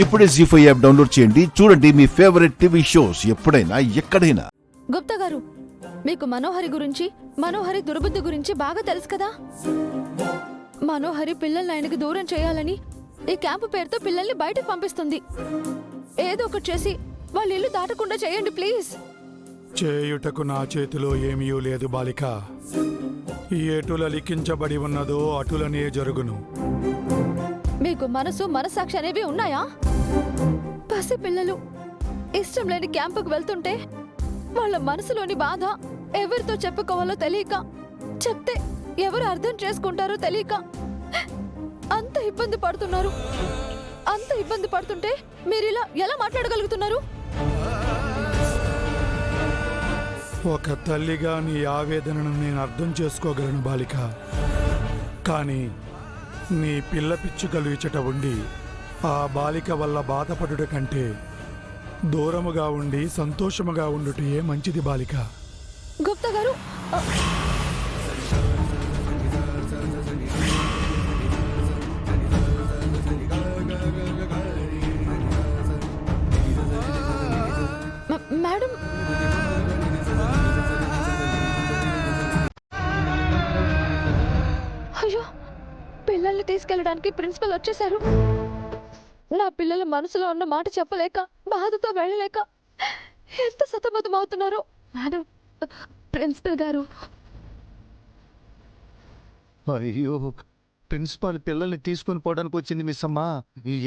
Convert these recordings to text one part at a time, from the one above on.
ఇప్పుడే జీ5 app download చేయండి. చూడండి మీ ఫేవరెట్ టీవీ షోస్ ఎప్పుడైనా ఎక్కడైనా. గుప్తా గారు, మీకు మనోహరి గురించి, మనోహరి దుర్బుద్ధి గురించి బాగా తెలుసు కదా. మనోహరి పిల్లల్ని ఆయనకి దూరం చేయాలని ఈ క్యాంపు పేరుతో పిల్లల్ని బయటకు పంపిస్తుంది. ఏదో ఒకటి చేసి వాళ్ళ ఇల్లు దాటకుండా చేయండి ప్లీజ్. చేయుటకు నా చేతిలో ఏమీ లేదు బాలిక. ఎటుల లిఖించబడి ఉన్నదో అటులనే జరుగును. మీకు మనసు మనసాక్షి అనేవి ఉన్నాయా? పసి పిల్లలు ఇష్టం లేని క్యాంపుకు వెళ్తుంటే వాళ్ళ మనసులోని బాధ ఎవరితో చెప్పుకోవాలో తెలియక, చెప్తే ఎవరు అర్థం చేసుకుంటారో తెలియక అంత ఇబ్బంది పడుతున్నారు. అంత ఇబ్బంది పడుతుంటే మీరిలా ఎలా మాట్లాడగలుగుతున్నారు? ఒక తల్లిగా నీ ఆవేదనను నేను అర్థం చేసుకోగలను బాలిక. కానీ నీ పిల్ల పిచ్చుకలు ఇచ్చట ఉండి ఆ బాలిక వల్ల బాధపడుట కంటే దూరముగా ఉండి సంతోషముగా ఉండుటే మంచిది బాలిక. గుప్తా గారు, మేడం, అయ్యో, పిల్లల్ని తీసుకెళ్ళడానికి ప్రిన్సిపల్ వచ్చేశారు. నా పిల్లల మనసులో ఉన్న మాట చెప్పలేక, బాధతో వెళ్ళలేక ఎంత సతమతం అవుతున్నారో. మేడం, ప్రిన్సిపల్ గారు. అయ్యో, ప్రిన్సిపాల్ పిల్లల్ని తీసుకుని పోవడానికి వచ్చింది మిస్ అమ్మా.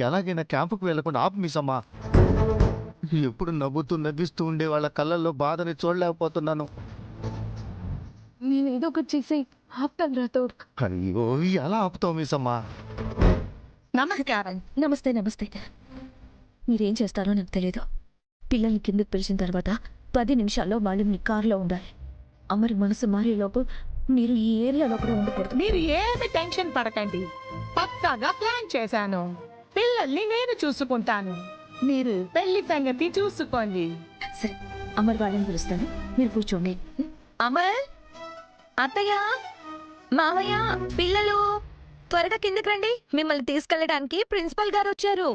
ఎలాగైనా క్యాంపుకు వెళ్ళకుండా ఆపు మిస్ అమ్మా. ఎప్పుడు నవ్వుతూ నవ్విస్తూ ఉండే వాళ్ళ కళ్ళల్లో బాధని చూడలేకపోతున్నాను. నేను ఏదో ఒకటి చేసి ఆపుతాను రాథోడ్. అయ్యో, ఎలా ఆపుతావు మిస్ అమ్మా? నమస్కారం. నమస్తే నమస్తే. మీరేం చేస్తారో నాకు తెలియదు. పిల్లల్ని కిందకి పిలిచిన తర్వాత 10 నిమిషాల్లో వాళ్ళు మీ కారులో ఉండాలి. అమరి మనసు మారేలోపు మీరు ఈ ఏరియాలో కూడా ఉండకూడదు. మీరు ఏమి టెన్షన్ పడకండి. పక్కాగా ప్లాన్ చేశాను. పిల్లల్ని నేను చూసుకుంటాను. మీరు పెళ్లి సంగతి చూసుకోండి. సరే, అమర్ వాళ్ళని పిలుస్తాను, మీరు కూర్చోండి. అమర్, అత్తయ్య, మావయ్య, పిల్లలు త్వరగా కిందకి రండి. మిమ్మల్ని తీసుకెళ్ళడానికి ప్రిన్సిపల్ గారు వచ్చారు.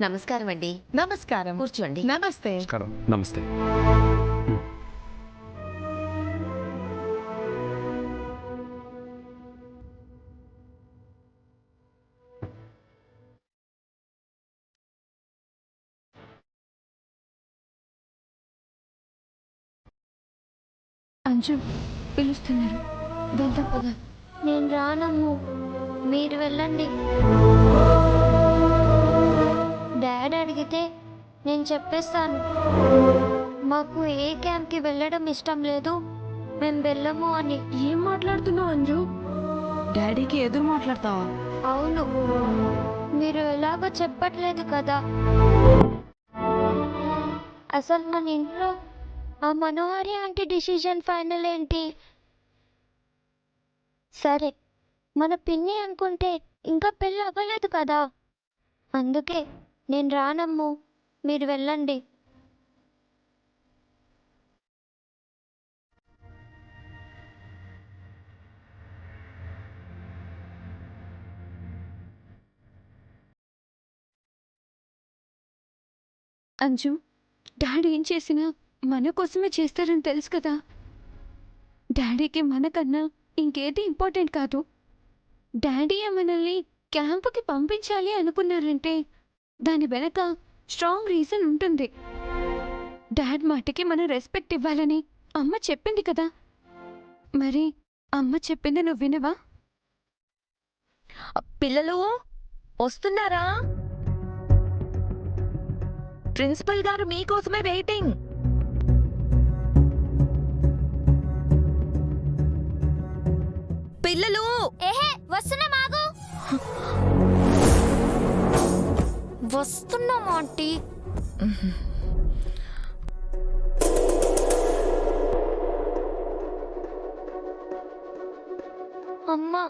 నమస్కారం అండి. నమస్కారం. కూర్చోండి. నమస్తే. నమస్తే. అంజు పిలుస్తున్నారు, వెళ్దాం పద. నేను రానమ్ము, మీరు వెళ్ళండి. డాడ్ అడిగితే నేను చెప్పేస్తాను. మాకు ఏ క్యాంప్కి వెళ్ళడం ఇష్టం లేదు, మేము వెళ్ళము అని. ఏం మాట్లాడుతున్నావు అంజు? డాడీకి ఎదురు మాట్లాడతావా? అవును, మీరు ఎలాగో చెప్పట్లేదు కదా. అసలు మన ఇంట్లో ఆ మనోహరి ఆంటీ డిసిజన్ ఫైనల్ ఏంటి? సరే, మన పిన్ని అనుకుంటే ఇంకా పెళ్ళి అవ్వలేదు కదా. అందుకే నేను రానమ్ము, మీరు వెళ్ళండి. అంజు, డాడీ ఏం చేసినా మన కోసమే చేస్తారని తెలుసు కదా. డాడీకి మనకన్నా ఇంకేది ఇంపార్టెంట్ కాదు. డాడీ మనల్ని క్యాంపుకి పంపించాలి అనుకున్నారంటే దాని వెనక స్ట్రాంగ్ రీజన్ ఉంటుంది. డాడ్ మాటకి మనం రెస్పెక్ట్ ఇవ్వాలని అమ్మ చెప్పింది కదా. మరి అమ్మ చెప్పింది నువ్వు వినవా? పిల్లలు వస్తున్నారా? ప్రిన్సిపల్ గారు మీకోసమే వెయిటింగ్. పిల్లలు వస్తున్నామాగు. వస్తున్నాం ఆంటీ. అమ్మా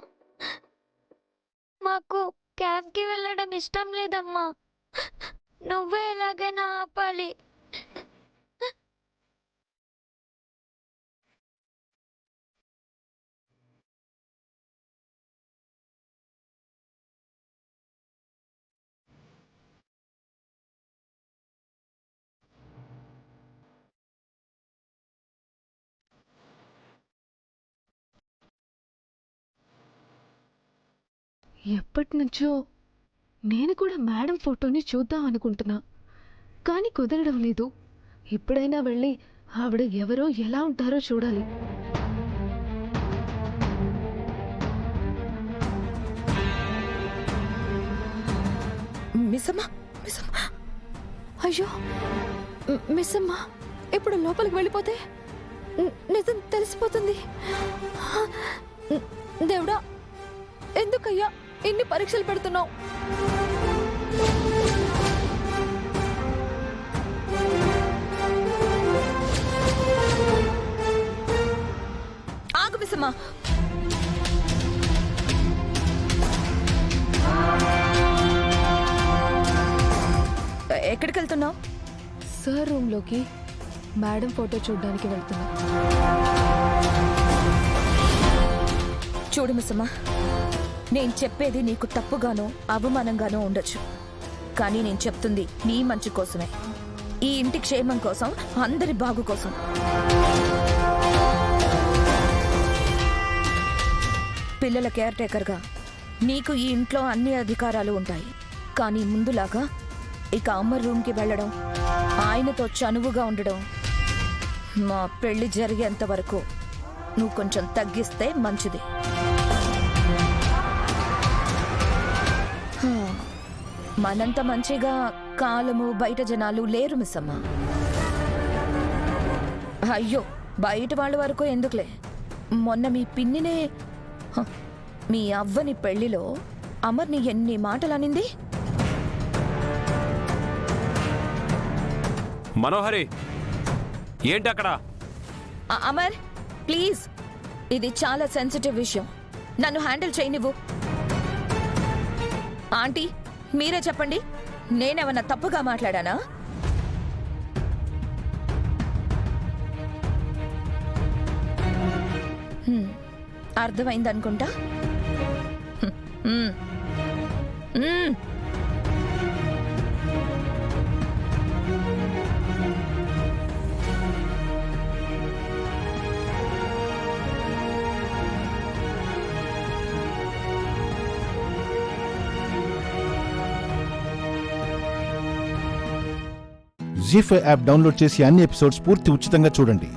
మాకు క్యాంప్కి వెళ్ళడం ఇష్టం లేదమ్మా. నువ్వే ఎలాగైనా ఆపాలి. ఎప్పటి నుంచో నేను కూడా మేడం ఫోటోని చూద్దాం అనుకుంటున్నా, కానీ కుదరడం లేదు. ఎప్పుడైనా వెళ్ళి ఆవిడ ఎవరో ఎలా ఉంటారో చూడాలి. మిస్సమ్మ, మిస్సమ్మ, అయ్యో మిస్సమ్మ, ఇప్పుడు లోపలికి వెళ్ళిపోతే నిజం తెలిసిపోతుంది. దేవుడా, ఎందుకయ్యా ఇన్ని పరీక్షలు పెడుతున్నావు? ఆగు మిస్సమ్మ. ఎక్కడికి వెళ్తున్నావు? సార్ రూమ్లోకి మేడం ఫోటో చూడడానికి వెళ్తున్నా. చూడు మిస్సమ్మ, నేను చెప్పేది నీకు తప్పుగానో అవమానంగానో ఉండొచ్చు, కానీ నేను చెప్తుంది నీ మంచి కోసమే, ఈ ఇంటి క్షేమం కోసం, అందరి బాగు కోసం. పిల్లల కేర్ టేకర్గా నీకు ఈ ఇంట్లో అన్ని అధికారాలు ఉంటాయి, కానీ ముందులాగా ఇక అమ్మ రూమ్కి వెళ్ళడం, ఆయనతో చనువుగా ఉండడం, మా పెళ్లి జరిగేంత వరకు నువ్వు కొంచెం తగ్గిస్తే మంచిది. మనంత మంచిగా కాలము బయట జనాలు లేరు మిస్సమ్మ. అయ్యో, బయట వాళ్ళ వరకు ఎందుకులే, మొన్న మీ పిన్నినే, మీ అవ్వని పెళ్లిలో అమర్ని ఎన్ని మాటలు అనింది. మనోహరి, ఏంటి అక్కడ? అమర్ ప్లీజ్, ఇది చాలా సెన్సిటివ్ విషయం, నన్ను హ్యాండిల్ చేయనివ్వు. ఆంటీ మీరే చెప్పండి, నేనేమన్నా తప్పుగా మాట్లాడానా? అర్థమైందనుకుంటా. జీ5 యాప్ డౌన్లోడ్ చేసి అన్ని ఎపిసోడ్స్ పూర్తి ఉచితంగా చూడండి.